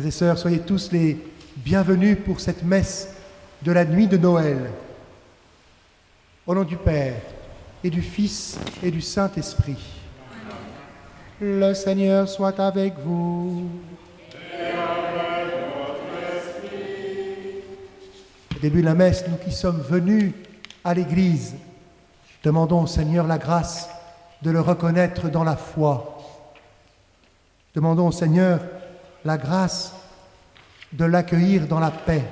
Frères et sœurs, soyez tous les bienvenus pour cette messe de la nuit de Noël. Au nom du Père, et du Fils, et du Saint-Esprit. Le Seigneur soit avec vous. Et avec votre esprit. Au début de la messe, nous qui sommes venus à l'Église, demandons au Seigneur la grâce de le reconnaître dans la foi. Demandons au Seigneur la grâce de l'accueillir dans la paix.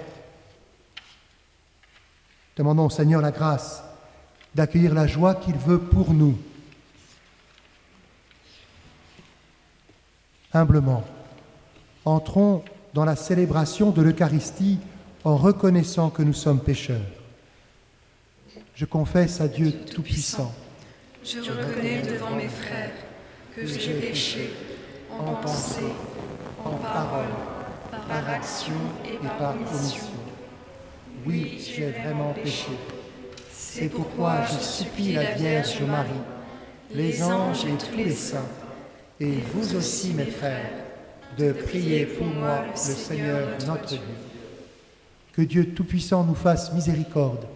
Demandons au Seigneur la grâce d'accueillir la joie qu'il veut pour nous. Humblement, entrons dans la célébration de l'Eucharistie en reconnaissant que nous sommes pécheurs. Je confesse à Dieu Tout-Puissant. Je reconnais devant mes frères que j'ai péché en pensée, en parole, par action et par omission. Oui, j'ai vraiment péché. C'est pourquoi je supplie la Vierge Marie, les anges et tous les saints, et vous aussi, mes frères, de prier pour moi, le Seigneur notre Dieu. Que Dieu Tout-Puissant nous fasse miséricorde,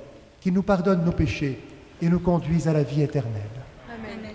qu'il nous pardonne nos péchés et nous conduise à la vie éternelle. Amen.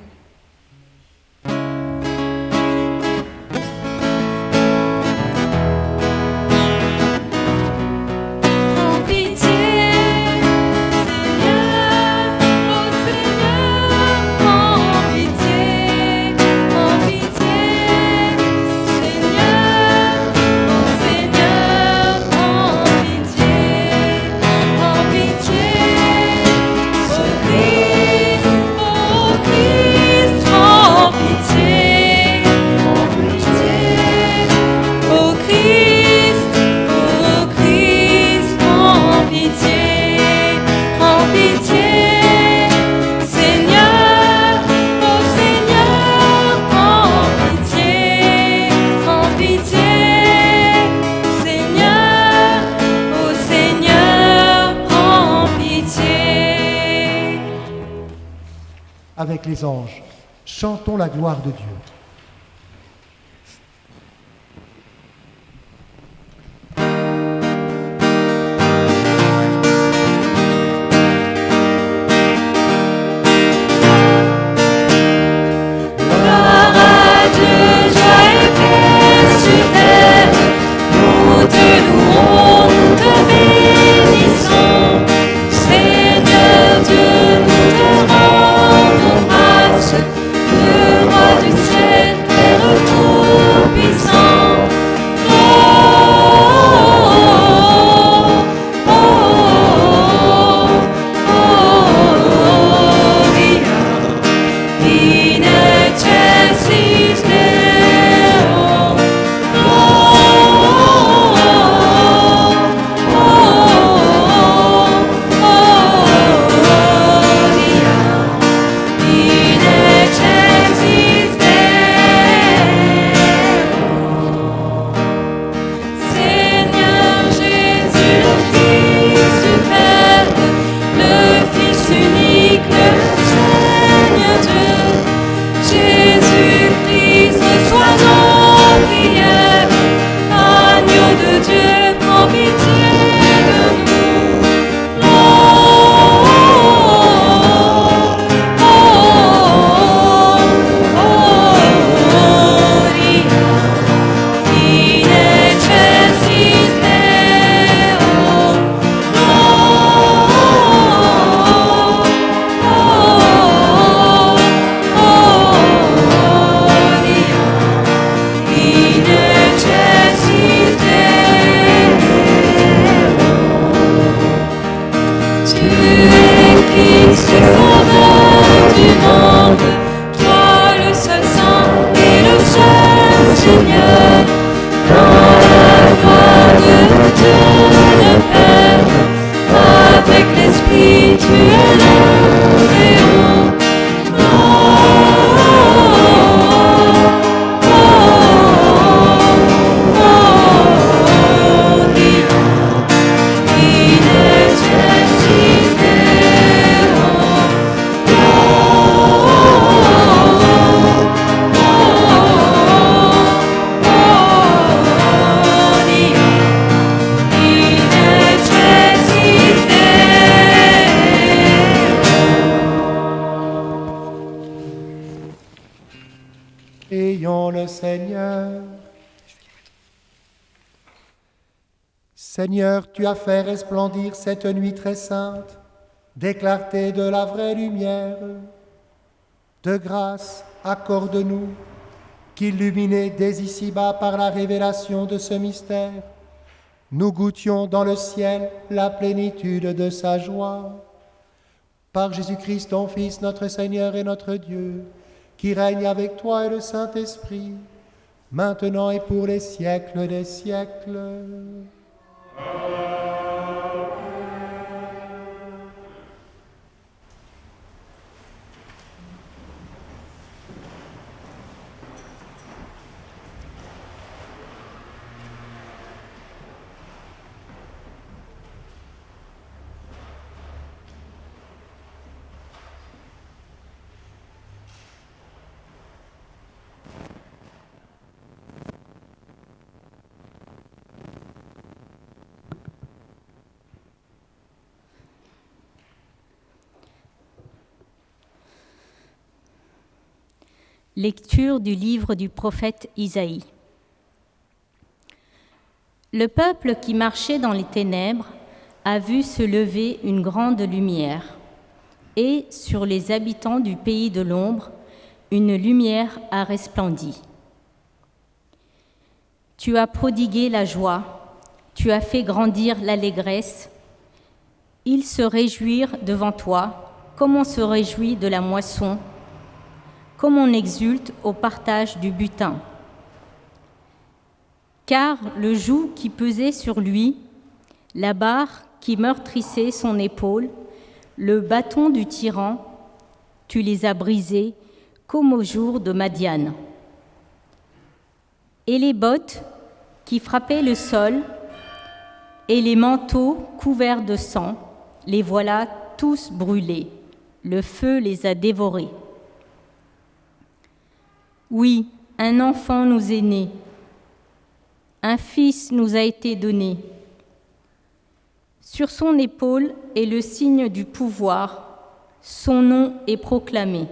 Avec les anges, chantons la gloire de Dieu. Le roi du ciel. Seigneur. Seigneur, tu as fait resplendir cette nuit très sainte des clartés de la vraie lumière. De grâce, accorde-nous qu'illuminés dès ici-bas par la révélation de ce mystère, nous goûtions dans le ciel la plénitude de sa joie. Par Jésus-Christ, ton Fils, notre Seigneur et notre Dieu, qui règne avec toi et le Saint-Esprit, maintenant et pour les siècles des siècles. Lecture du livre du prophète Isaïe. Le peuple qui marchait dans les ténèbres a vu se lever une grande lumière, et sur les habitants du pays de l'ombre, une lumière a resplendi. Tu as prodigué la joie, tu as fait grandir l'allégresse. Ils se réjouirent devant toi, comme on se réjouit de la moisson, comme on exulte au partage du butin. Car le joug qui pesait sur lui, la barre qui meurtrissait son épaule, le bâton du tyran, tu les as brisés comme au jour de Madian. Et les bottes qui frappaient le sol, et les manteaux couverts de sang, les voilà tous brûlés. Le feu les a dévorés. Oui, un enfant nous est né, un fils nous a été donné. Sur son épaule est le signe du pouvoir, son nom est proclamé.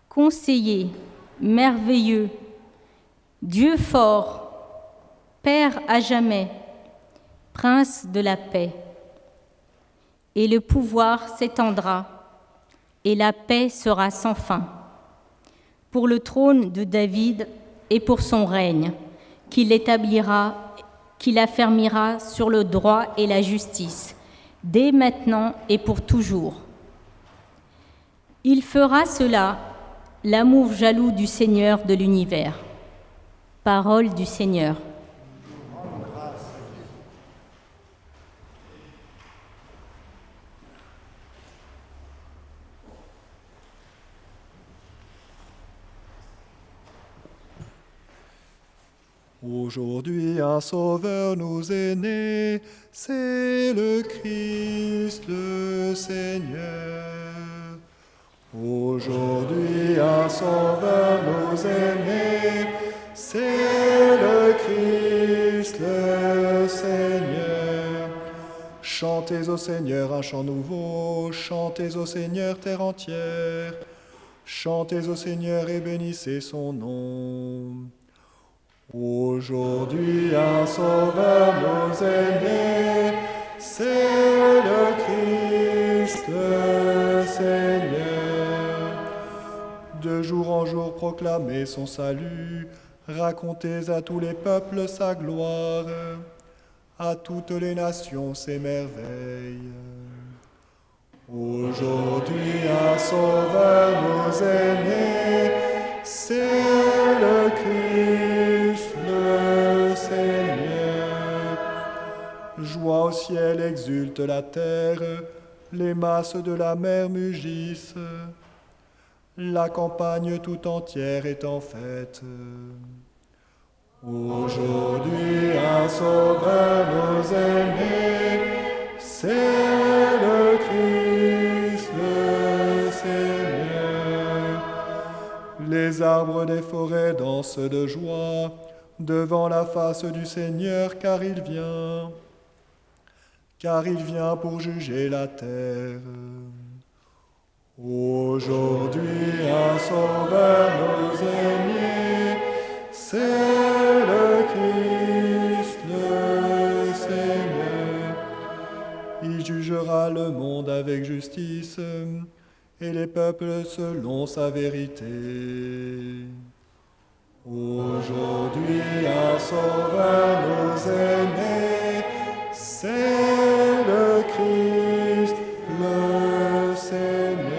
Conseiller, merveilleux, Dieu fort, Père à jamais, Prince de la paix. Et le pouvoir s'étendra, et la paix sera sans fin. Pour le trône de David et pour son règne, qu'il établira, qu'il affermira sur le droit et la justice, dès maintenant et pour toujours. Il fera cela, l'amour jaloux du Seigneur de l'univers. Parole du Seigneur. Aujourd'hui un sauveur nous est né, c'est le Christ, le Seigneur. Aujourd'hui un sauveur nous est né, c'est le Christ, le Seigneur. Chantez au Seigneur un chant nouveau, chantez au Seigneur terre entière. Chantez au Seigneur et bénissez son nom. Aujourd'hui un sauveur nous est né, c'est le Christ, le Seigneur. De jour en jour proclamez son salut, racontez à tous les peuples sa gloire, à toutes les nations ses merveilles. Aujourd'hui un sauveur nous est né, c'est le Christ, le Seigneur. Joie au ciel, exulte la terre, les masses de la mer mugissent. La campagne tout entière est en fête. Aujourd'hui un sauveur nous est né, c'est le Christ, le Seigneur. Les arbres des forêts dansent de joie devant la face du Seigneur, car il vient pour juger la terre. Aujourd'hui un sauveur nous est né, c'est le Christ, le Seigneur. Il jugera le monde avec justice et les peuples selon sa vérité. Aujourd'hui, un sauveur nous est né, c'est le Christ, le Seigneur.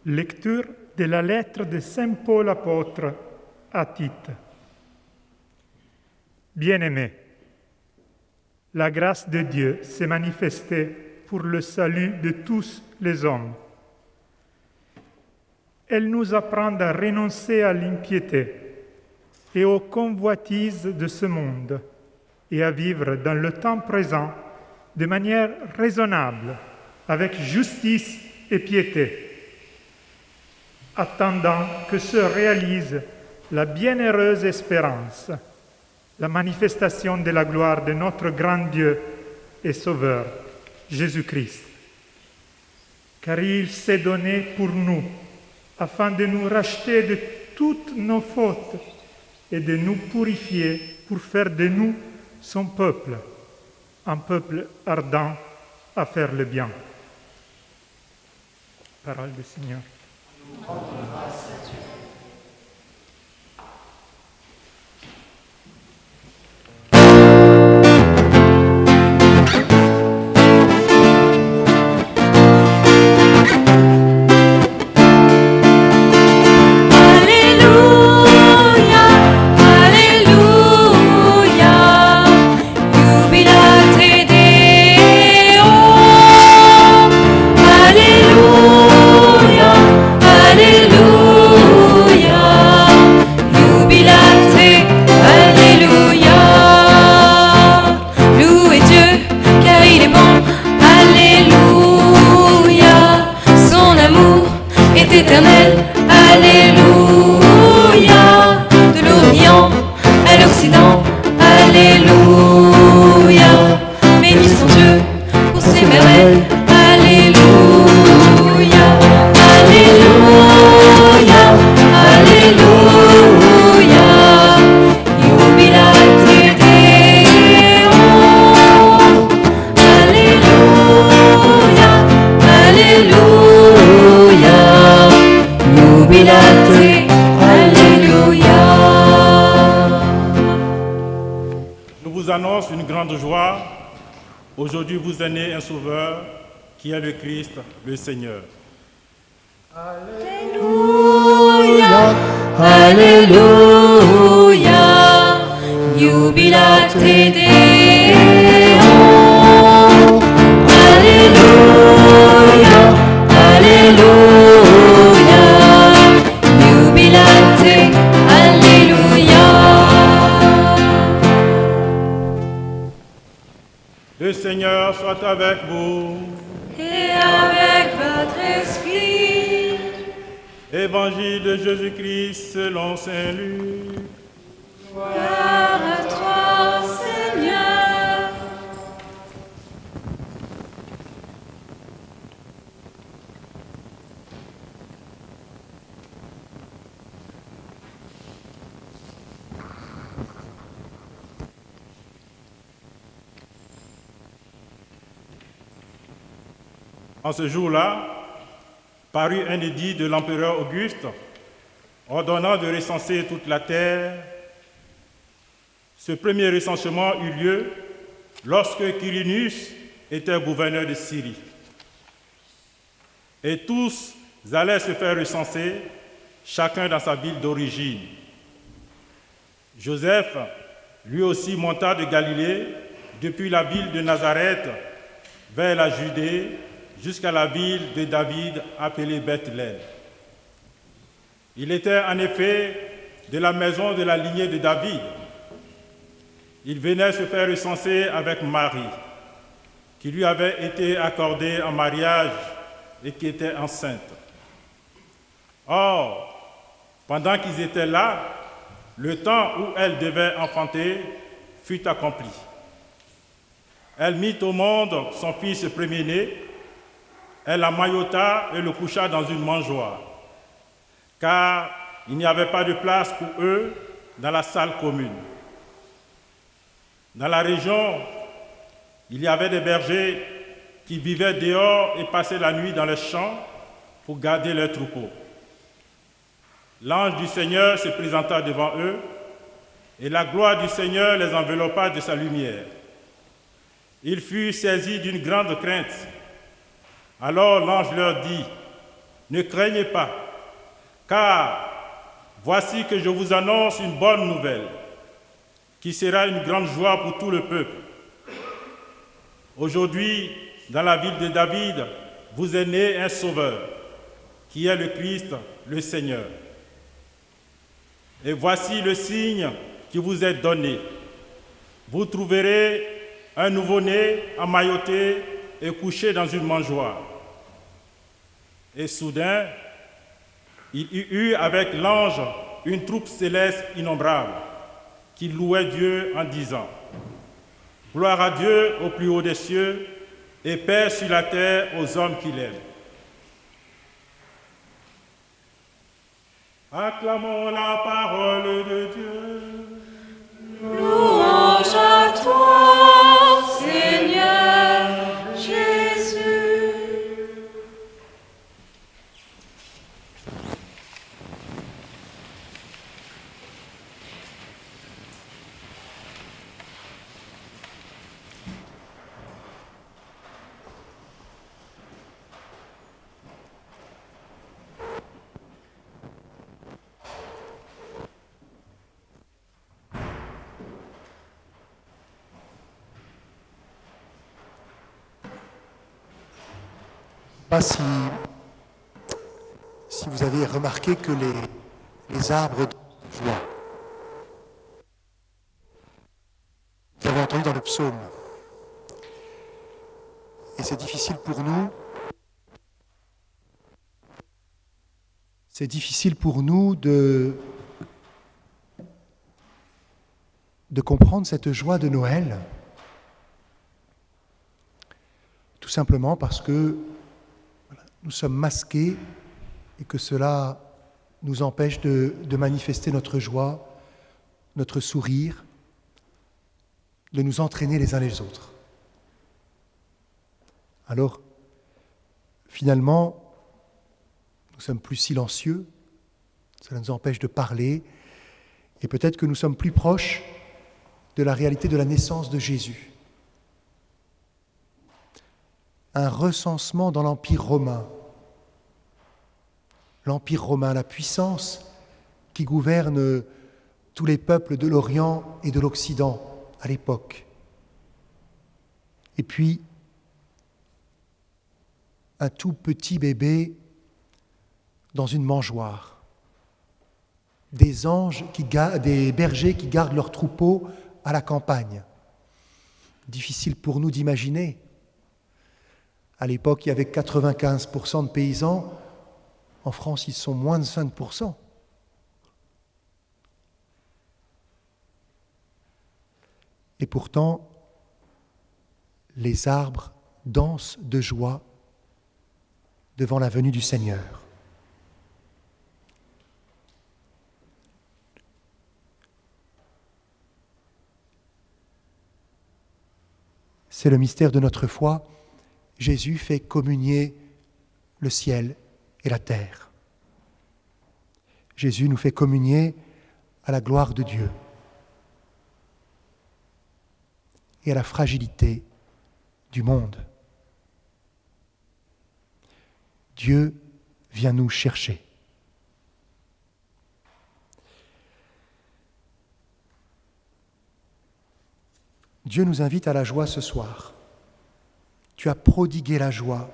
Lecture de la lettre de Saint Paul apôtre à Tite. Bien-aimés, la grâce de Dieu s'est manifestée pour le salut de tous les hommes. Elle nous apprend à renoncer à l'impiété et aux convoitises de ce monde et à vivre dans le temps présent de manière raisonnable, avec justice et piété, attendant que se réalise la bienheureuse espérance, la manifestation de la gloire de notre grand Dieu et Sauveur, Jésus-Christ. Car il s'est donné pour nous, afin de nous racheter de toutes nos fautes et de nous purifier pour faire de nous son peuple, un peuple ardent à faire le bien. Parole du Seigneur. Éternel, Alléluia, de l'Orient à l'Occident, Alléluia, bénissons Dieu pour ses merveilles, Alléluia, Alléluia, Alléluia, jubilate Deum, Alléluia, Alléluia. Jubilate, Alléluia. Nous vous annonce une grande joie. Aujourd'hui vous est né un sauveur qui est le Christ, le Seigneur. Alléluia, Alléluia, Jubilate Deum. Alléluia, Alléluia, Jubilate, Alléluia. Le Seigneur soit avec vous. Et avec votre esprit. Évangile de Jésus-Christ selon Saint Luc. Gloire à toi, Seigneur. En ce jour-là, parut un édit de l'empereur Auguste ordonnant de recenser toute la terre. Ce premier recensement eut lieu lorsque Quirinius était gouverneur de Syrie. Et tous allaient se faire recenser, chacun dans sa ville d'origine. Joseph, lui aussi, monta de Galilée, depuis la ville de Nazareth, vers la Judée, jusqu'à la ville de David appelée Bethléem. Il était en effet de la maison de la lignée de David. Il venait se faire recenser avec Marie, qui lui avait été accordée en mariage et qui était enceinte. Or, pendant qu'ils étaient là, le temps où elle devait enfanter fut accomplie. Elle mit au monde son fils premier-né, elle l'emmaillota et le coucha dans une mangeoire, car il n'y avait pas de place pour eux dans la salle commune. Dans la région, il y avait des bergers qui vivaient dehors et passaient la nuit dans les champs pour garder leurs troupeaux. L'ange du Seigneur se présenta devant eux, et la gloire du Seigneur les enveloppa de sa lumière. Ils furent saisis d'une grande crainte. Alors l'ange leur dit, « Ne craignez pas, car voici que je vous annonce une bonne nouvelle, qui sera une grande joie pour tout le peuple. Aujourd'hui, dans la ville de David, vous est né un sauveur, qui est le Christ, le Seigneur. Et voici le signe qui vous est donné. Vous trouverez un nouveau-né emmailloté et couché dans une mangeoire. » Et soudain, il y eut avec l'ange une troupe céleste innombrable qui louait Dieu en disant, « Gloire à Dieu au plus haut des cieux et paix sur la terre aux hommes qu'il aime. » Acclamons la parole de Dieu. Louange à toi, Seigneur Jésus. Pas si vous avez remarqué que les arbres de joie, vous avez entendu dans le psaume, et c'est difficile pour nous de comprendre cette joie de Noël, tout simplement parce que nous sommes masqués et que cela nous empêche de manifester notre joie, notre sourire, de nous entraîner les uns les autres. Alors, finalement, nous sommes plus silencieux, cela nous empêche de parler, et peut-être que nous sommes plus proches de la réalité de la naissance de Jésus. Un recensement dans l'Empire romain. L'Empire romain, la puissance qui gouverne tous les peuples de l'Orient et de l'Occident à l'époque. Et puis, un tout petit bébé dans une mangeoire. Des bergers qui gardent leurs troupeaux à la campagne. Difficile pour nous d'imaginer. À l'époque, il y avait 95% de paysans. En France, ils sont moins de 5%. Et pourtant, les arbres dansent de joie devant la venue du Seigneur. C'est le mystère de notre foi. Jésus fait communier le ciel et la terre. Jésus nous fait communier à la gloire de Dieu et à la fragilité du monde. Dieu vient nous chercher. Dieu nous invite à la joie ce soir. Tu as prodigué la joie,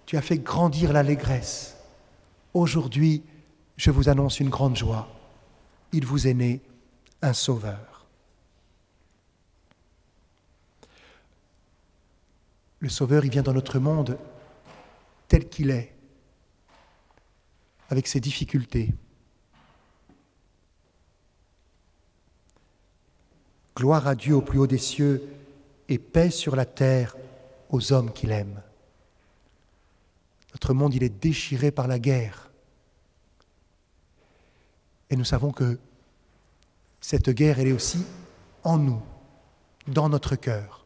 tu as fait grandir l'allégresse. Aujourd'hui, je vous annonce une grande joie. Il vous est né un sauveur. Le sauveur, il vient dans notre monde tel qu'il est, avec ses difficultés. Gloire à Dieu au plus haut des cieux et paix sur la terre aux hommes qu'il aime. Notre monde, il est déchiré par la guerre. Et nous savons que cette guerre, elle est aussi en nous, dans notre cœur.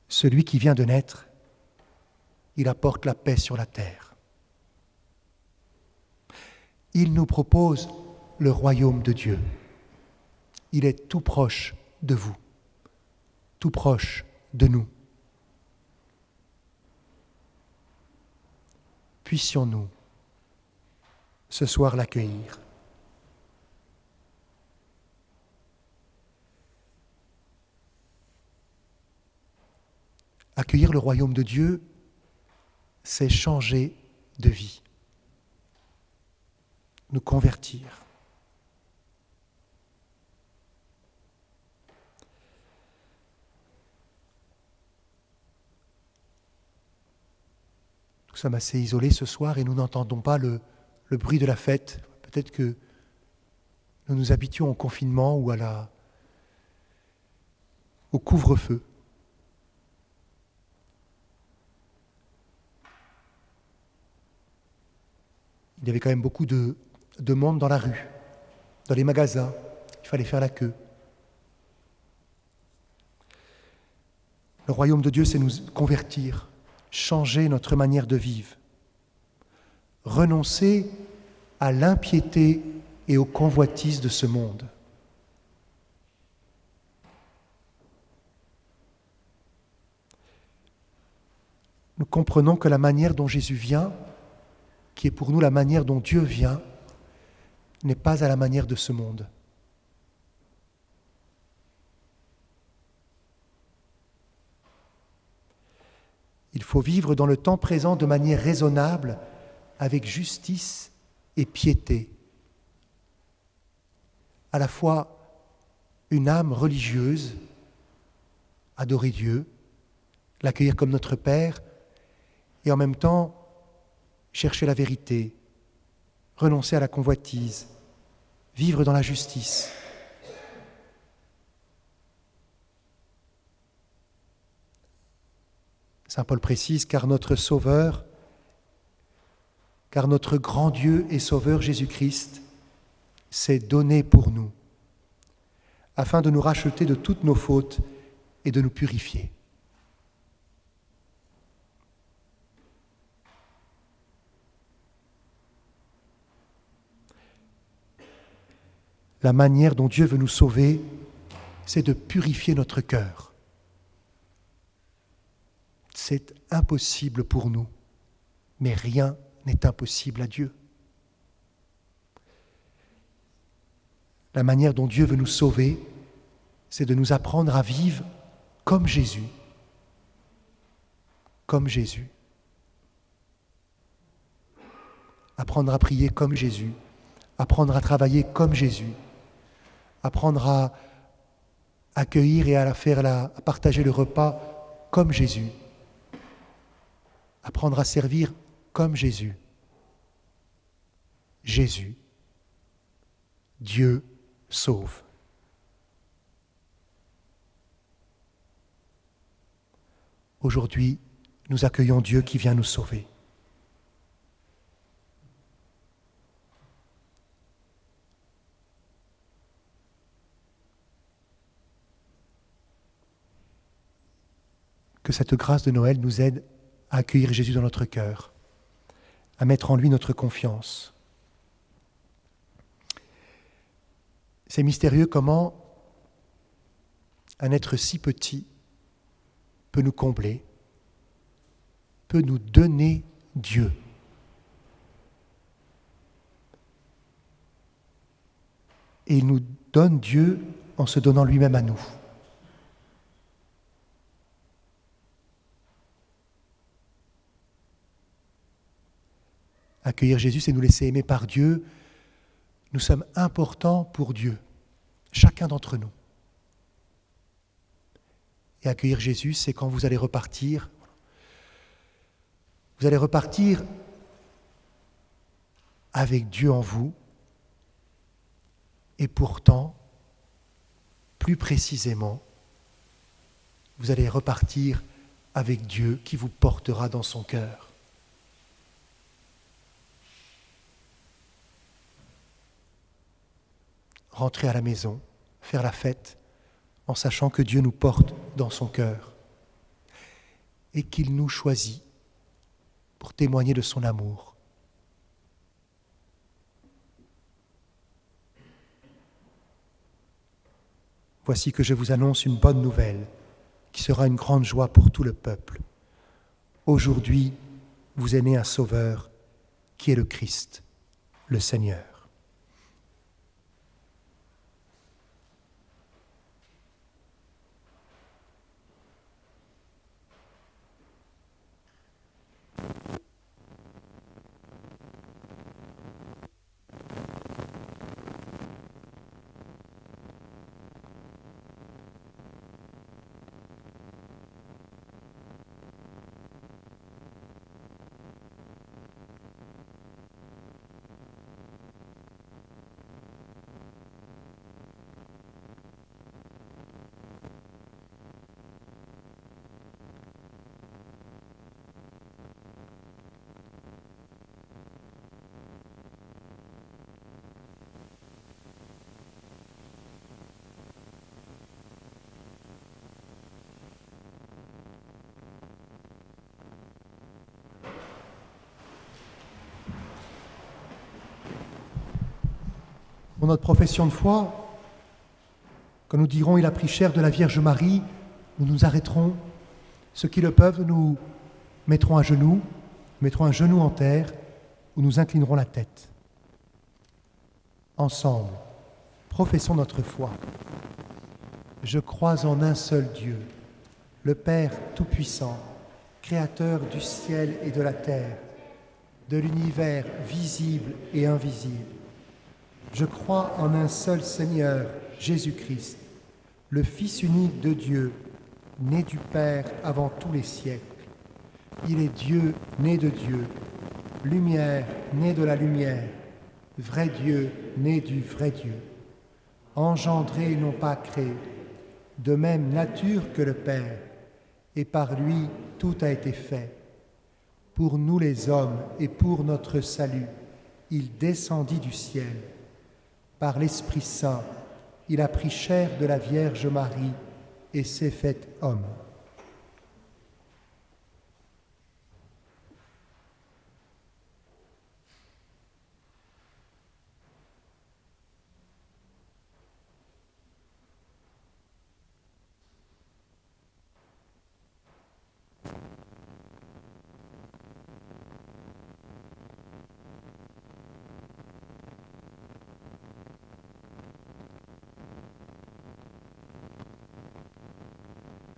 Celui qui vient de naître, il apporte la paix sur la terre. Il nous propose le royaume de Dieu. Il est tout proche de vous, tout proche de nous. Puissions-nous ce soir l'accueillir. Accueillir le royaume de Dieu, c'est changer de vie, nous convertir. Nous sommes assez isolés ce soir et nous n'entendons pas le bruit de la fête. Peut-être que nous nous habituons au confinement ou au couvre-feu. Il y avait quand même beaucoup de monde dans la rue, dans les magasins. Il fallait faire la queue. Le royaume de Dieu, c'est nous convertir, changer notre manière de vivre, renoncer à l'impiété et aux convoitises de ce monde. Nous comprenons que la manière dont Jésus vient, qui est pour nous la manière dont Dieu vient, n'est pas à la manière de ce monde. Il faut vivre dans le temps présent de manière raisonnable, avec justice et piété. À la fois une âme religieuse, adorer Dieu, l'accueillir comme notre Père, et en même temps chercher la vérité, renoncer à la convoitise, vivre dans la justice. Saint Paul précise, car notre Sauveur, car notre grand Dieu et Sauveur Jésus-Christ s'est donné pour nous, afin de nous racheter de toutes nos fautes et de nous purifier. La manière dont Dieu veut nous sauver, c'est de purifier notre cœur. C'est impossible pour nous, mais rien n'est impossible à Dieu. La manière dont Dieu veut nous sauver, c'est de nous apprendre à vivre comme Jésus. Comme Jésus. Apprendre à prier comme Jésus. Apprendre à travailler comme Jésus. Apprendre à accueillir et à partager le repas comme Jésus. Apprendre à servir comme Jésus. Jésus, Dieu sauve. Aujourd'hui, nous accueillons Dieu qui vient nous sauver. Que cette grâce de Noël nous aide à accueillir Jésus dans notre cœur, à mettre en lui notre confiance. C'est mystérieux comment un être si petit peut nous combler, peut nous donner Dieu. Et il nous donne Dieu en se donnant lui-même à nous. Accueillir Jésus, c'est nous laisser aimer par Dieu. Nous sommes importants pour Dieu, chacun d'entre nous. Et accueillir Jésus, c'est quand vous allez repartir avec Dieu en vous Et pourtant, plus précisément, vous allez repartir avec Dieu qui vous portera dans son cœur. Rentrer à la maison, faire la fête, en sachant que Dieu nous porte dans son cœur et qu'il nous choisit pour témoigner de son amour. Voici que je vous annonce une bonne nouvelle qui sera une grande joie pour tout le peuple. Aujourd'hui, vous est né un Sauveur qui est le Christ, le Seigneur. Pour notre profession de foi, quand nous dirons « Il a pris chair de la Vierge Marie », nous nous arrêterons. Ceux qui le peuvent, nous mettrons un genou en terre, ou nous inclinerons la tête. Ensemble, professons notre foi. Je crois en un seul Dieu, le Père Tout-Puissant, Créateur du ciel et de la terre, de l'univers visible et invisible. Je crois en un seul Seigneur, Jésus-Christ, le Fils unique de Dieu, né du Père avant tous les siècles. Il est Dieu, né de Dieu, lumière, né de la lumière, vrai Dieu, né du vrai Dieu, engendré, non pas créé, de même nature que le Père, et par lui tout a été fait. Pour nous les hommes et pour notre salut, il descendit du ciel. Par l'Esprit Saint, il a pris chair de la Vierge Marie et s'est fait homme.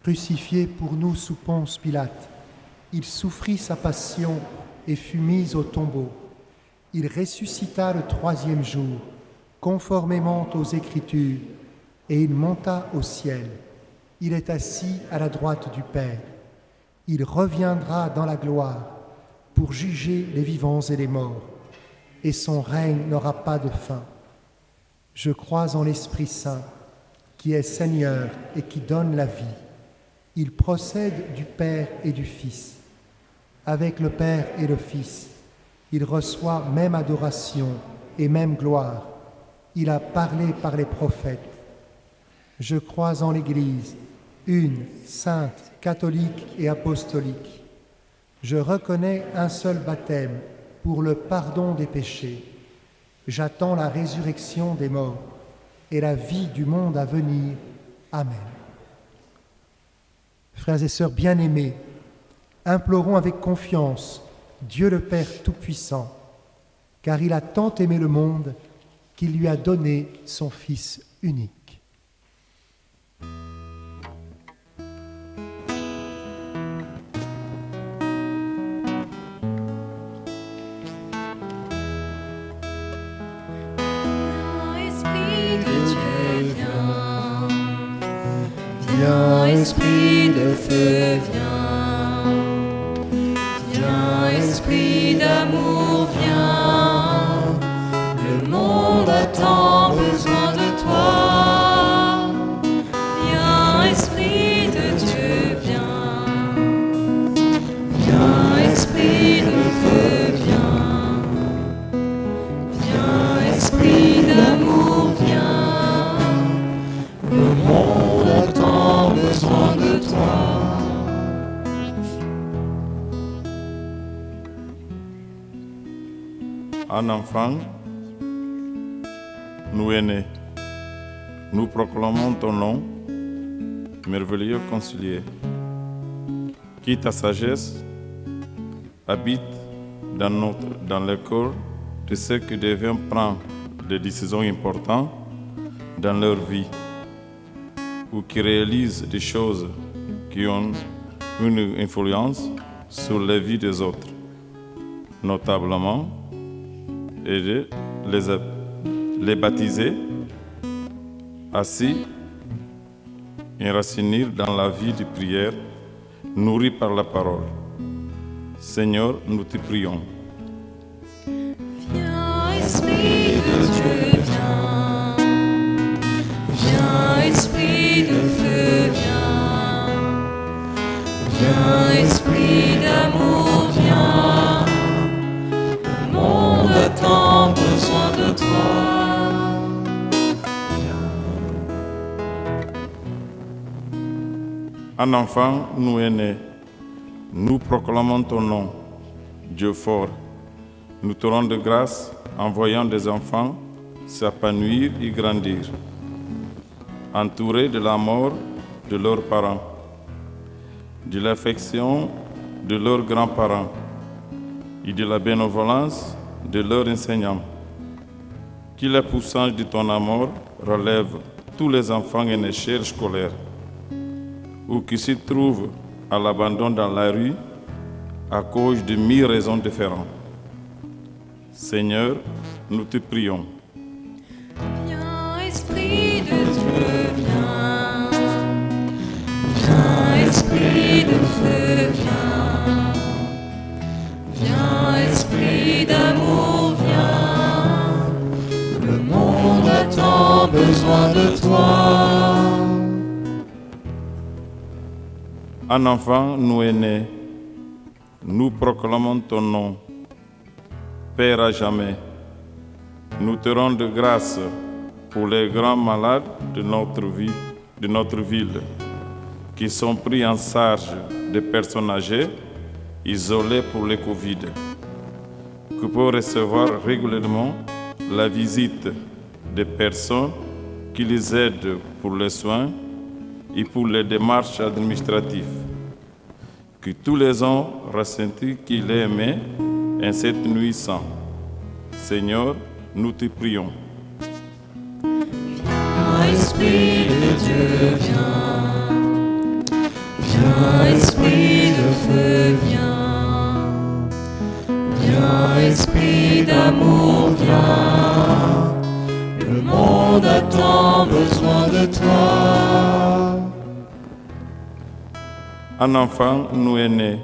Crucifié pour nous sous Ponce Pilate, il souffrit sa passion et fut mis au tombeau. Il ressuscita le 3e jour, conformément aux Écritures, et il monta au ciel. Il est assis à la droite du Père. Il reviendra dans la gloire pour juger les vivants et les morts, et son règne n'aura pas de fin. Je crois en l'Esprit Saint, qui est Seigneur et qui donne la vie. Il procède du Père et du Fils. Avec le Père et le Fils, il reçoit même adoration et même gloire. Il a parlé par les prophètes. Je crois en l'Église, une, sainte, catholique et apostolique. Je reconnais un seul baptême pour le pardon des péchés. J'attends la résurrection des morts et la vie du monde à venir. Amen. Frères et sœurs bien-aimés, implorons avec confiance Dieu le Père Tout-Puissant, car il a tant aimé le monde qu'il lui a donné son Fils unique. Viens, Esprit de feu, viens. Viens, Esprit d'amour, viens. Le monde a tant besoin de Un enfant nous est né. Nous proclamons ton nom, merveilleux concilier, qui ta sagesse habite dans le corps de ceux qui deviennent prendre des décisions importantes dans leur vie ou qui réalisent des choses qui ont une influence sur la vie des autres, notablement aider les baptiser, ainsi enracinir dans la vie de prière, nourris par la parole. Seigneur, nous te prions. Viens, Esprit de Dieu, viens. Viens, Esprit de feu, viens. Viens, Esprit d'amour, viens. Le monde a tant besoin de toi. Un enfant nous est né. Nous proclamons ton nom, Dieu fort. Nous te rendons grâce en voyant des enfants s'épanouir et grandir, entourés de l'amour de leurs parents, de l'affection de leurs grands-parents et de la bénévolence de leurs enseignants. Que la puissance de ton amour relève tous les enfants en échelle scolaire ou qui se trouvent à l'abandon dans la rue à cause de 1000 raisons différentes. Seigneur, nous te prions. Viens, Esprit de Dieu, viens. Viens, Esprit de feu, viens. Viens, Esprit d'amour, viens. Le monde a tant besoin de toi. Un enfant nous est né. Nous proclamons ton nom, Père à jamais. Nous te rendons grâce pour les grands malades de notre ville, qui sont pris en charge des personnes âgées, isolées pour le Covid, qui peuvent recevoir régulièrement la visite des personnes qui les aident pour les soins et pour les démarches administratives. Que tous les hommes ressentent qu'il est aimé en cette nuit sainte. Seigneur, nous te prions. Viens, Esprit de Dieu, viens. Viens, Esprit de feu, viens. Viens, Esprit d'amour, viens. Le monde a tant besoin de toi. Un enfant nous est né.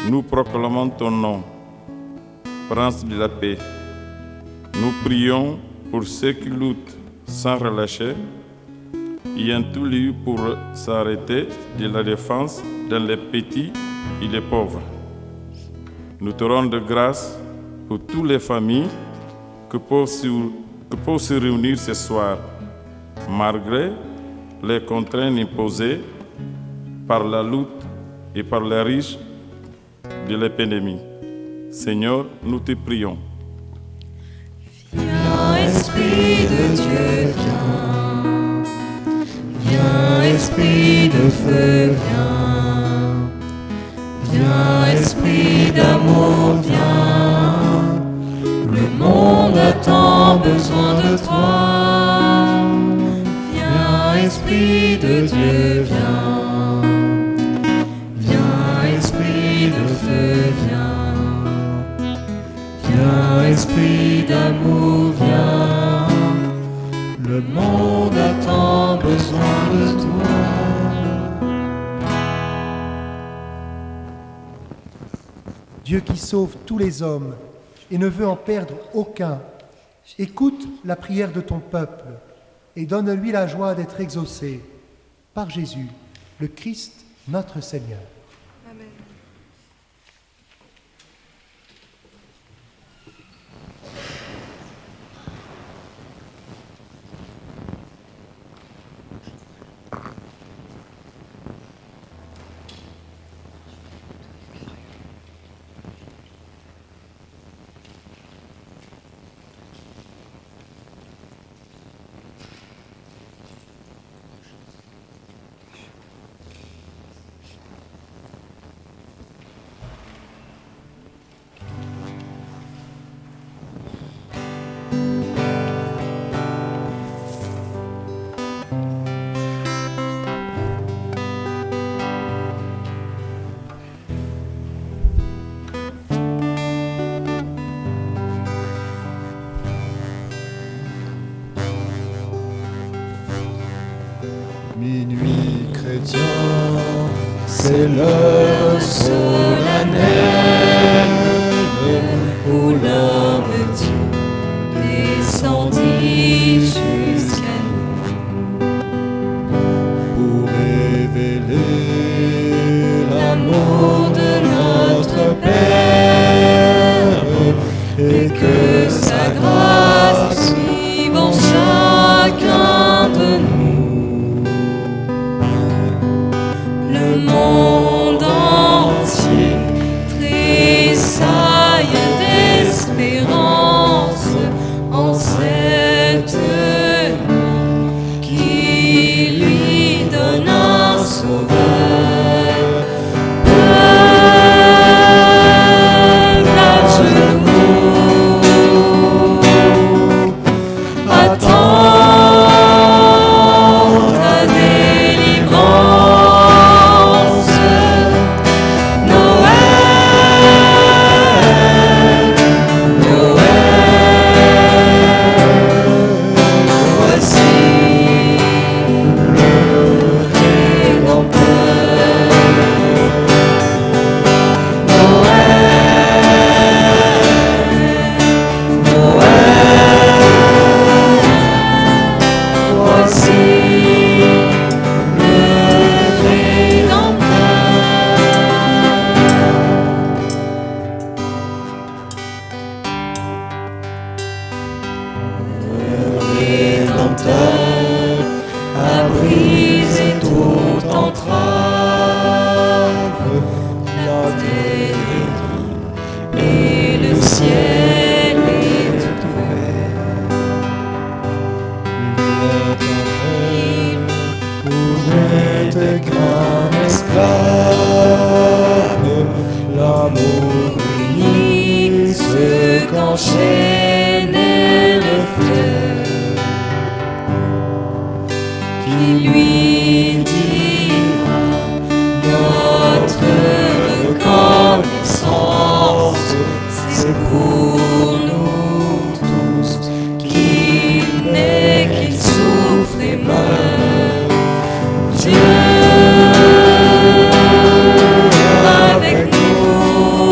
Nous proclamons ton nom, Prince de la paix. Nous prions pour ceux qui luttent sans relâcher et en tout lieu pour s'arrêter de la défense dans les petits et les pauvres. Nous te rendons grâce pour toutes les familles qui peuvent se réunir ce soir, malgré les contraintes imposées par la lutte et par les risques de l'épidémie. Seigneur, nous te prions. Viens, Esprit de Dieu, viens. Viens, Esprit de feu, viens. Viens, Esprit d'amour, viens. Le monde a tant besoin de toi. Viens, Esprit de Dieu, viens. Esprit de feu, viens. Viens, Esprit d'amour, viens. Le monde a tant besoin de toi. Dieu qui sauve tous les hommes et ne veut en perdre aucun, écoute la prière de ton peuple et donne-lui la joie d'être exaucé par Jésus, le Christ, notre Seigneur. Amen. c'est l'heure solennelle où l'homme Dieu descendit jusqu'à nous pour révéler l'amour de notre Père et que sa grâce vive en chacun de nous. Le monde entier tressaille d'espérance en cette nuit qui lui donne un sauveur. Peuple à genoux, attends ta délivrance. Noël, voici le Rédempteur. Voici le Rédempteur a brisé toute entrave, la terre est libre et le ciel est ouvert. Pour être grand esclave, l'amour unique ce qu'enchaînait le fleuve, qui lui dira notre reconnaissance, c'est pour nous tous qu'il naît, qu'il souffre et meurt. Dieu avec nous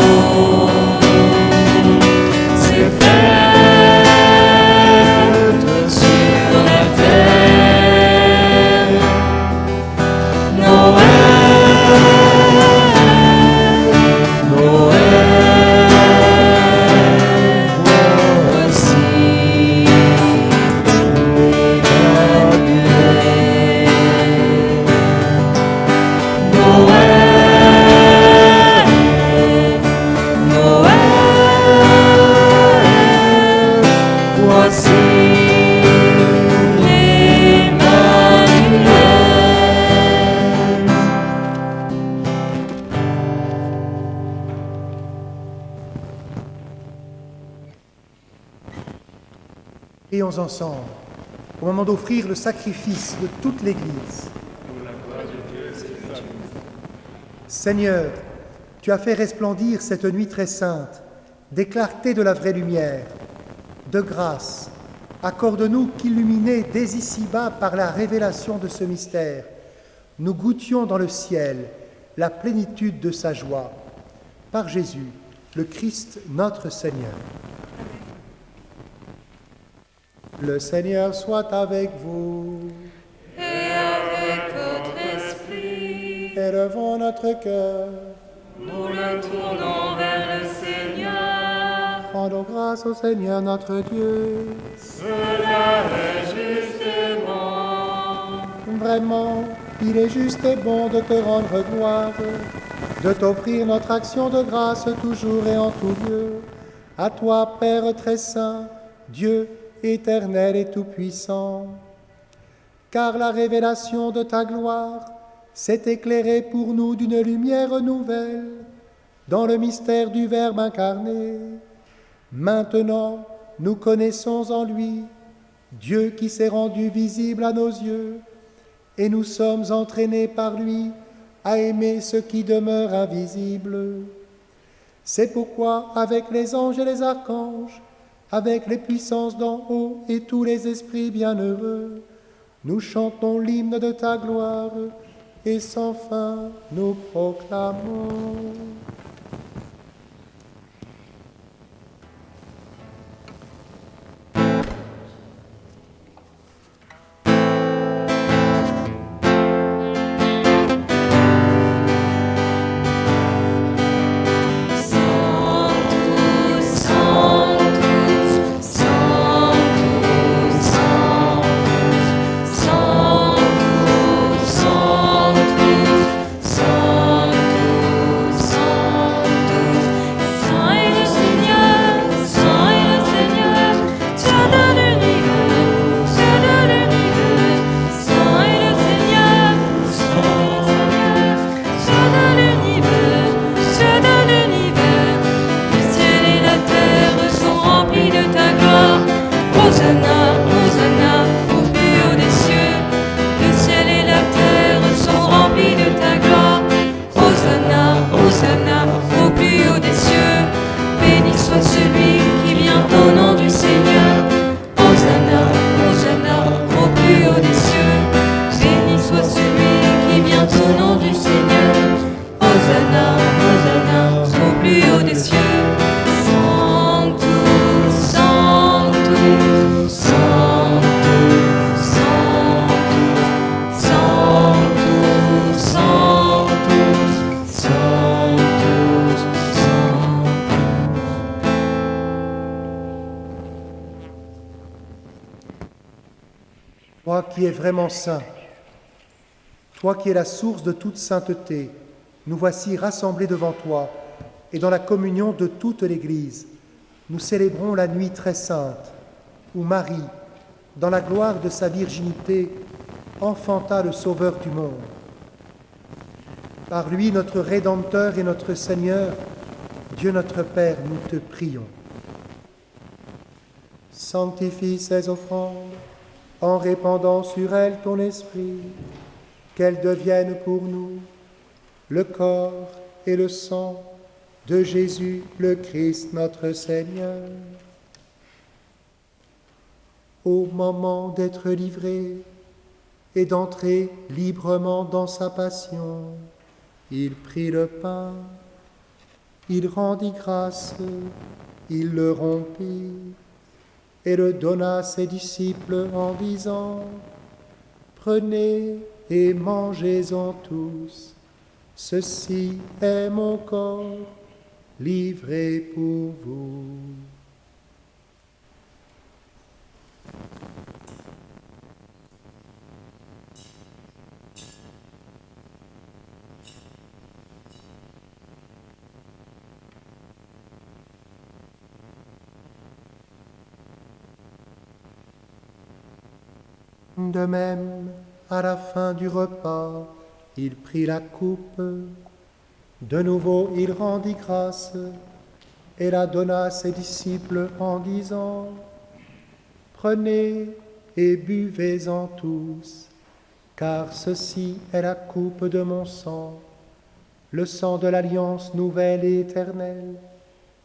s'est fait sur la terre. Noël, voici Prions ensemble au moment d'offrir le sacrifice de toute l'Église. Seigneur, tu as fait resplendir cette nuit très sainte des clartés de la vraie lumière. De grâce, accorde-nous qu'illuminés dès ici-bas par la révélation de ce mystère, nous goûtions dans le ciel la plénitude de sa joie. Par Jésus, le Christ notre Seigneur. Le Seigneur soit avec vous. Et avec votre esprit, Élevons notre cœur. nous le tournons vers le Seigneur. Rendons grâce au Seigneur notre Dieu. Cela est juste et bon. Vraiment, il est juste et bon de te rendre gloire, de t'offrir notre action de grâce toujours et en tout lieu. À toi, Père très saint, Dieu éternel et tout-puissant. Car la révélation de ta gloire s'est éclairée pour nous d'une lumière nouvelle dans le mystère du Verbe incarné. Maintenant, nous connaissons en lui Dieu qui s'est rendu visible à nos yeux, et nous sommes entraînés par lui à aimer ce qui demeure invisible. C'est pourquoi, avec les anges et les archanges, avec les puissances d'en haut et tous les esprits bienheureux, nous chantons l'hymne de ta gloire et sans fin nous proclamons. Toi qui es vraiment saint, toi qui es la source de toute sainteté, nous voici rassemblés devant toi et dans la communion de toute l'Église. Nous célébrons la nuit très sainte où Marie, dans la gloire de sa virginité, enfanta le Sauveur du monde. Par lui, notre Rédempteur et notre Seigneur, Dieu notre Père, nous te prions. Sanctifie ces offrandes en répandant sur elles ton esprit, qu'elles deviennent pour nous le corps et le sang de Jésus le Christ notre Seigneur. Au moment d'être livré et d'entrer librement dans sa passion, il prit le pain, il rendit grâce, il le rompit et le donna à ses disciples en disant : Prenez et mangez-en tous, ceci est mon corps livré pour vous. De même, à la fin du repas, il prit la coupe. De nouveau, il rendit grâce et la donna à ses disciples en disant : Prenez et buvez-en tous, car ceci est la coupe de mon sang, le sang de l'alliance nouvelle et éternelle,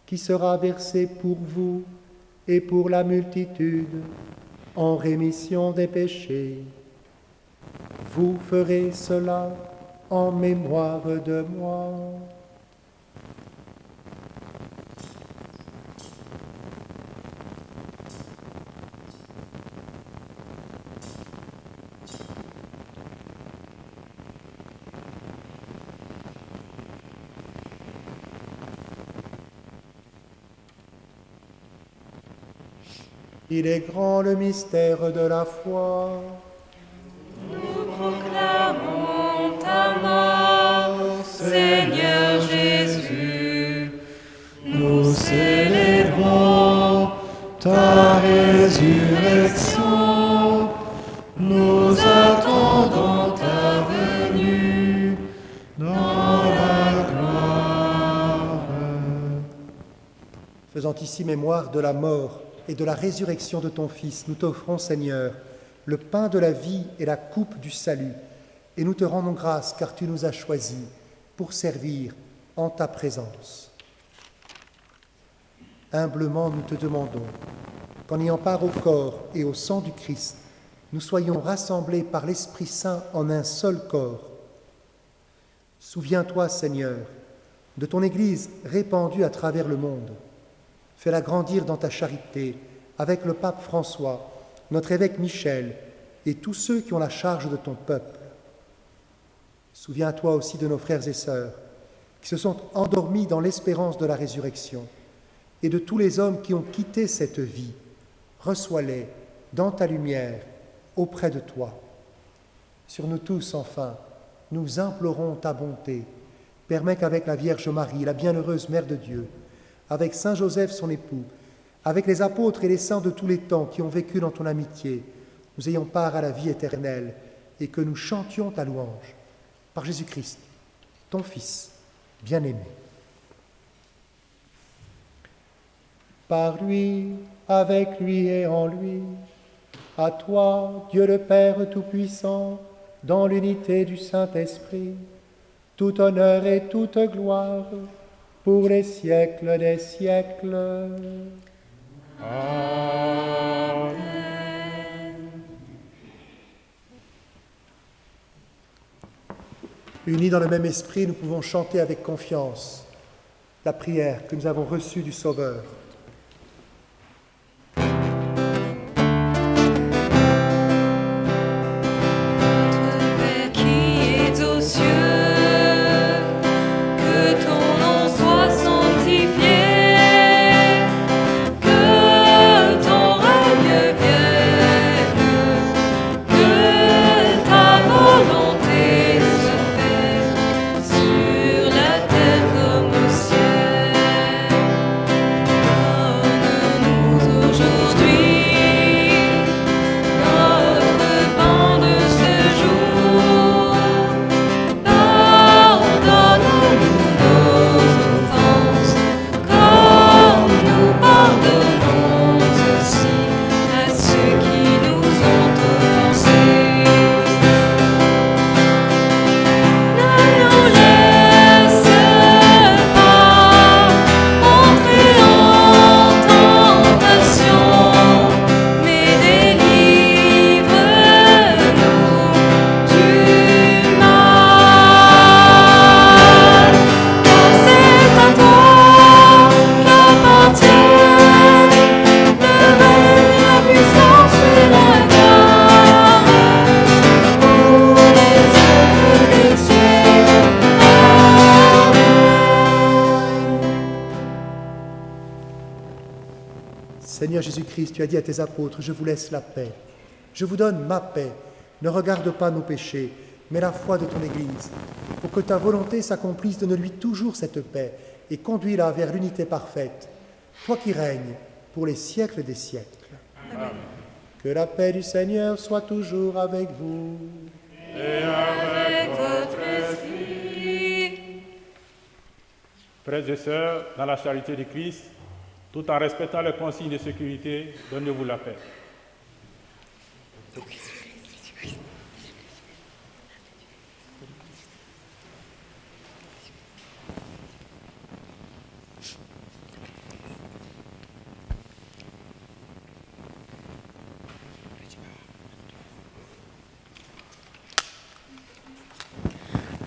qui sera versé pour vous et pour la multitude, en rémission des péchés. Vous ferez cela en mémoire de moi. Il est grand le mystère de la foi. Nous proclamons ta mort, Seigneur Jésus. Nous célébrons ta résurrection. Nous attendons ta venue dans la gloire. Faisant ici mémoire de la mort et de la résurrection de ton Fils, nous t'offrons, Seigneur, le pain de la vie et la coupe du salut, et nous te rendons grâce car tu nous as choisis pour servir en ta présence. Humblement, nous te demandons qu'en ayant part au corps et au sang du Christ, nous soyons rassemblés par l'Esprit Saint en un seul corps, Souviens-toi, Seigneur, de ton Église répandue à travers le monde. Fais-la grandir dans ta charité avec le pape François, notre évêque Michel et tous ceux qui ont la charge de ton peuple. Souviens-toi aussi de nos frères et sœurs qui se sont endormis dans l'espérance de la résurrection et de tous les hommes qui ont quitté cette vie. Reçois-les dans ta lumière, auprès de toi. Sur nous tous, enfin, nous implorons ta bonté. Permets qu'avec la Vierge Marie, la bienheureuse Mère de Dieu, avec Saint Joseph son époux, avec les apôtres et les saints de tous les temps qui ont vécu dans ton amitié, nous ayons part à la vie éternelle et que nous chantions ta louange. Par Jésus-Christ, ton Fils, bien-aimé. Par lui, avec lui et en lui, à toi, Dieu le Père Tout-Puissant, dans l'unité du Saint-Esprit, tout honneur et toute gloire, pour les siècles des siècles. Amen. Unis dans le même esprit, nous pouvons chanter avec confiance la prière que nous avons reçue du Sauveur. Seigneur Jésus-Christ, tu as dit à tes apôtres, je vous laisse la paix. Je vous donne ma paix. Ne regarde pas nos péchés, mais la foi de ton Église, pour que ta volonté s'accomplisse, donne-lui toujours cette paix et conduis-la vers l'unité parfaite, toi qui règnes pour les siècles des siècles. Amen. Que la paix du Seigneur soit toujours avec vous. Et avec votre esprit. Frères et sœurs, dans la charité de Christ, tout en respectant les consignes de sécurité, donnez-vous la paix.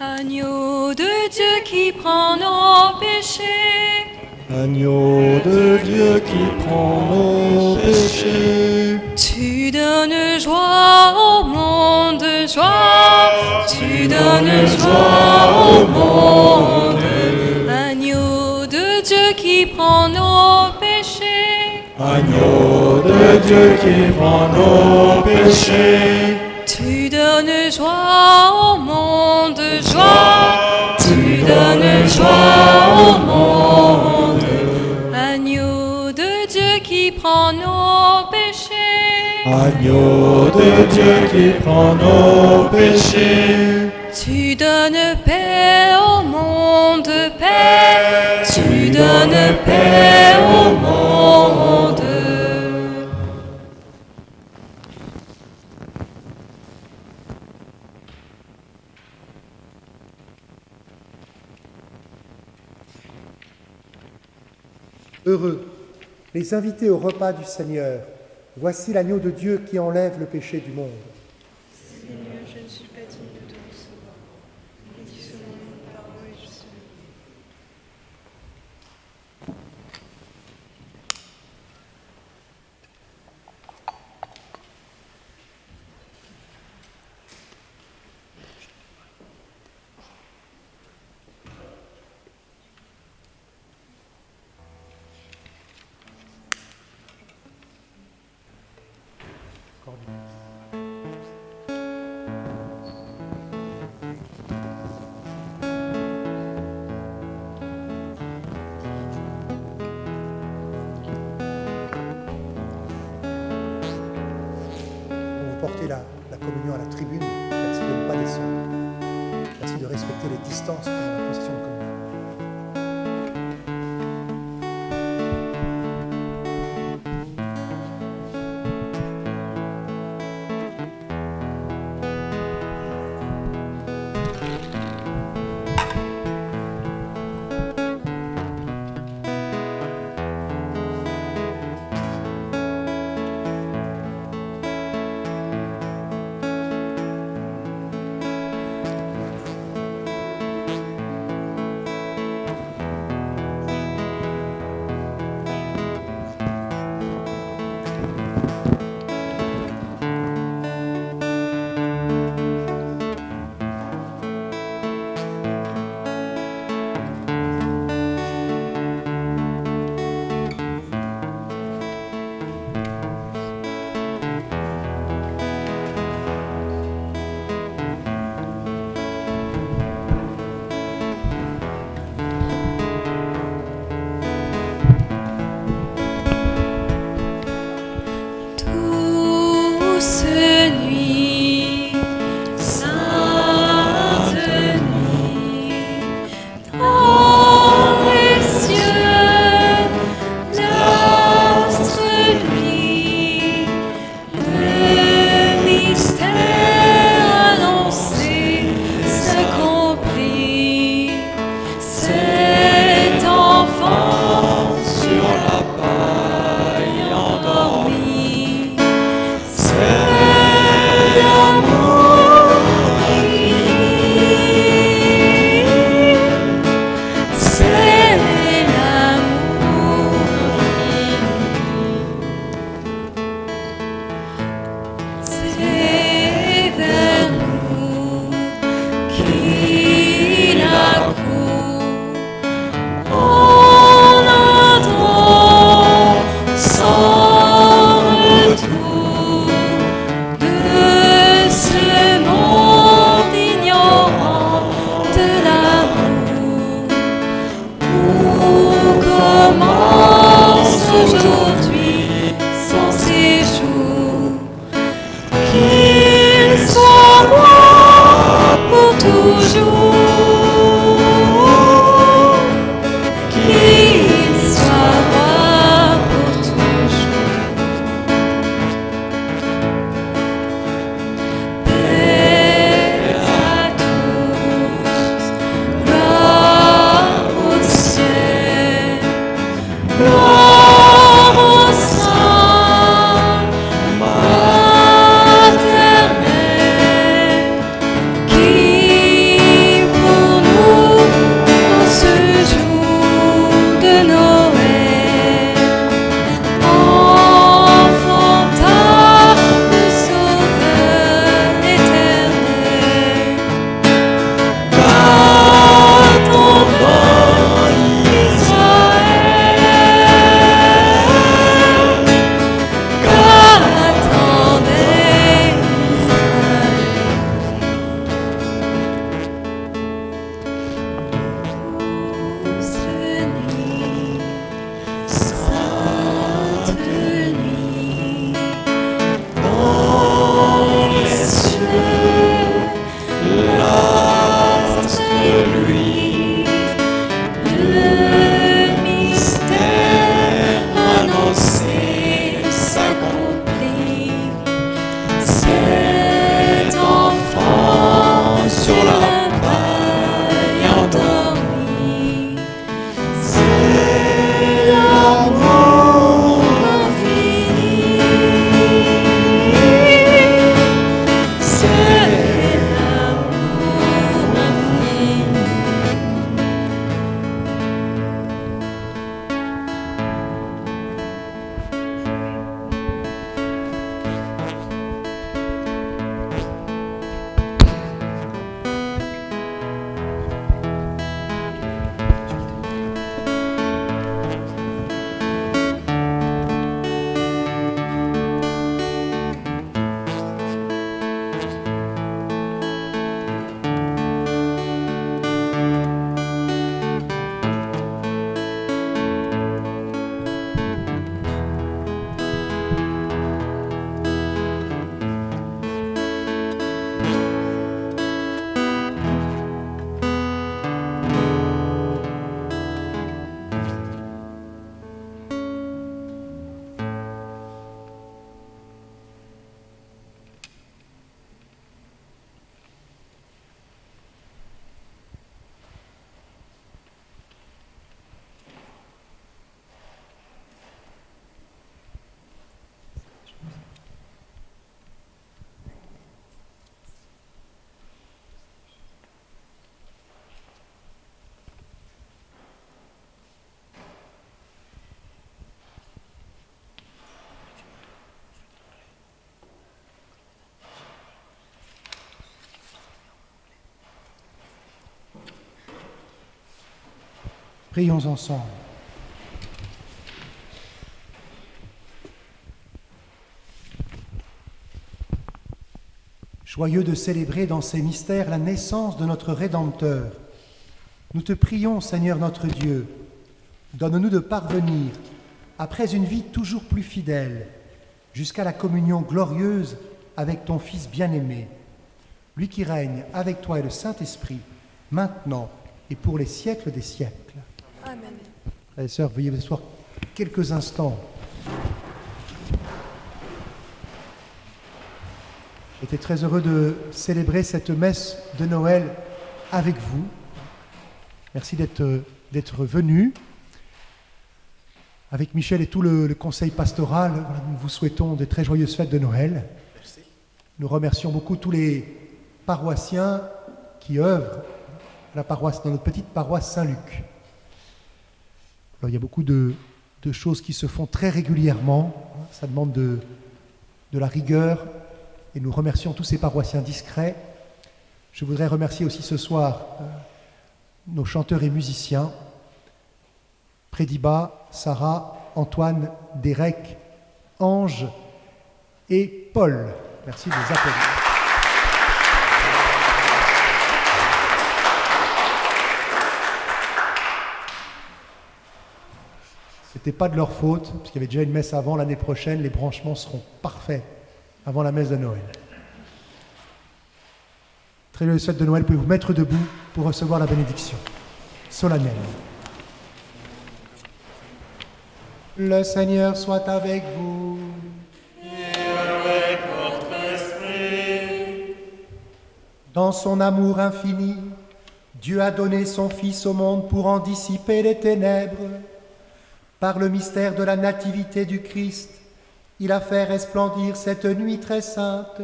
Agneau de Dieu qui prend nos péchés. Agneau de Dieu qui prend nos péchés. Tu donnes joie au monde, joie. Tu donnes joie au monde. Agneau de Dieu qui prend nos péchés. Agneau de Dieu qui prend nos péchés. Tu donnes joie au monde, joie. Tu donnes joie au monde. Agneau de Dieu qui prend nos péchés. Agneau de Dieu qui prend nos péchés. Tu donnes paix au monde, paix. Tu donnes paix au monde. Heureux, les invités au repas du Seigneur. Voici l'agneau de Dieu qui enlève le péché du monde. Seigneur, je ne suis pas digne de te recevoir, mais dis seulement une apporter la communion à la tribune. Merci de ne pas descendre. Merci de respecter les distances pendant la possession de communion. Prions ensemble. Joyeux de célébrer dans ces mystères la naissance de notre Rédempteur, nous te prions, Seigneur notre Dieu, donne-nous de parvenir, après une vie toujours plus fidèle, jusqu'à la communion glorieuse avec ton Fils bien-aimé, lui qui règne avec toi et le Saint-Esprit, maintenant et pour les siècles des siècles. Amen. Frères et sœurs, veuillez vous asseoir quelques instants. J'étais très heureux de célébrer cette messe de Noël avec vous. Merci d'être venus. Avec Michel et tout le conseil pastoral, nous vous souhaitons de très joyeuses fêtes de Noël. Merci. Nous remercions beaucoup tous les paroissiens qui œuvrent dans notre petite paroisse Saint-Luc. Alors, il y a beaucoup de choses qui se font très régulièrement. Ça demande de la rigueur. Et nous remercions tous ces paroissiens discrets. Je voudrais remercier aussi ce soir nos chanteurs et musiciens, Prédiba, Sarah, Antoine, Derek, Ange et Paul. Merci de les applaudir. Ce n'était pas de leur faute, parce qu'il y avait déjà une messe avant. L'année prochaine, les branchements seront parfaits avant la messe de Noël. Très joyeuse fête de Noël, pouvez vous mettre debout pour recevoir la bénédiction solennelle. Le Seigneur soit avec vous. Et avec votre esprit. Dans son amour infini, Dieu a donné son Fils au monde pour en dissiper les ténèbres. Par le mystère de la nativité du Christ, il a fait resplendir cette nuit très sainte,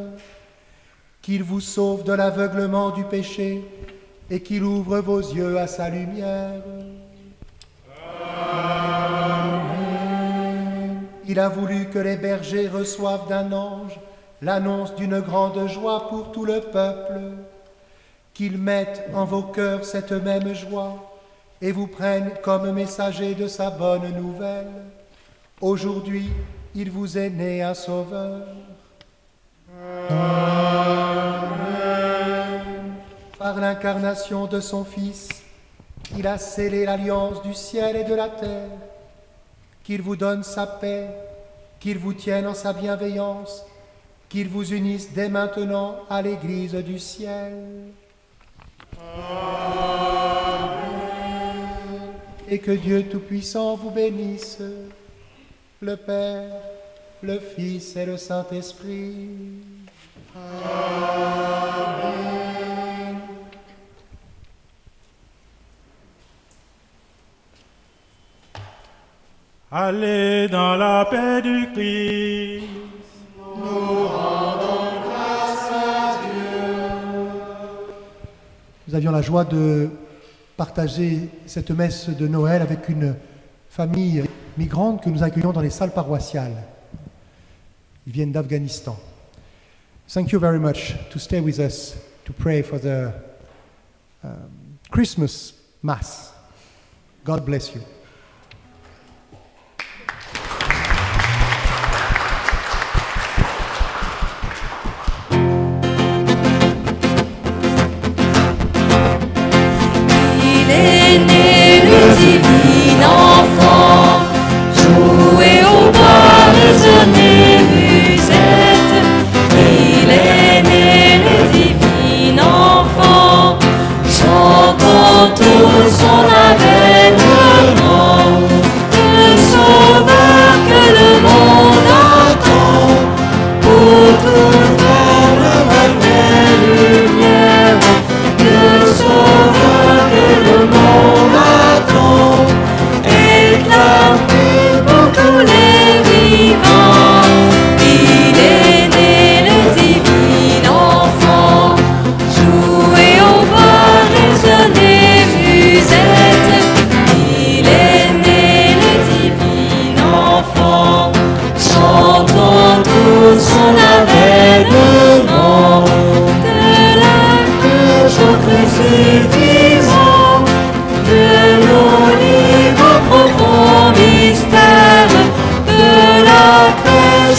qu'il vous sauve de l'aveuglement du péché et qu'il ouvre vos yeux à sa lumière. Amen. Il a voulu que les bergers reçoivent d'un ange l'annonce d'une grande joie pour tout le peuple, qu'ils mettent en vos cœurs cette même joie et vous prennent comme messagers de sa bonne nouvelle. Aujourd'hui, il vous est né un sauveur. Amen. Par l'incarnation de son Fils, il a scellé l'alliance du ciel et de la terre. Qu'il vous donne sa paix, qu'il vous tienne en sa bienveillance, qu'il vous unisse dès maintenant à l'Église du ciel. Amen. Et que Dieu Tout-Puissant vous bénisse, le Père, le Fils et le Saint-Esprit. Amen. Allez dans la paix du Christ. Nous rendons grâce à Dieu. Nous avions la joie de partager cette messe de Noël avec une famille migrante que nous accueillons dans les salles paroissiales. Ils viennent d'Afghanistan. Thank you very much to stay with us to pray for the Christmas Mass. God bless you. Il est né le divin enfant, jouez au bois de sonner musette. Il est né le divin enfant, chantons tous son avènement.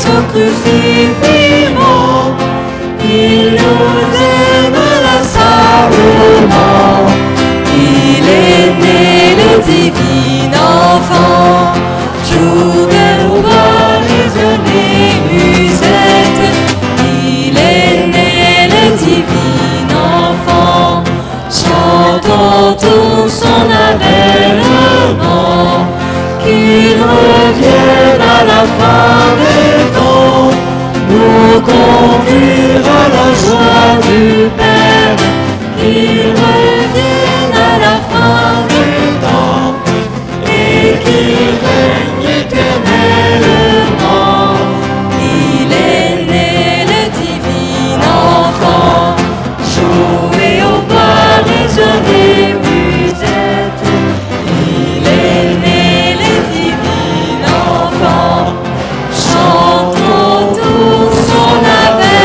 son crucifixion. Il nous aime inlassablement. Il est né le divin enfant. Jour de raisonner musette. Il est né le divin enfant. Chantons tout son avènement. Qu'il revienne à la fin des temps, nous conduire à la joie du Père. Qu'il revienne à la fin des temps et qu'il règne éternellement. Il est né le divin enfant, joué au bois résonner musette. Il est né le divin enfant, chantons tout son avènement.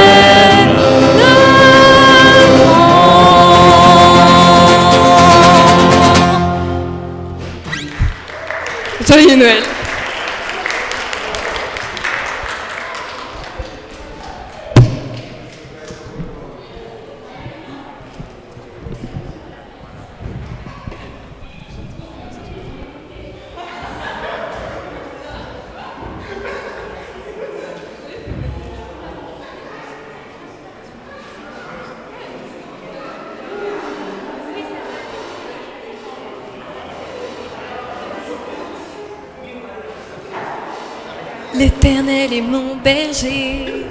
Joyeux Noël. L'Éternel est mon berger,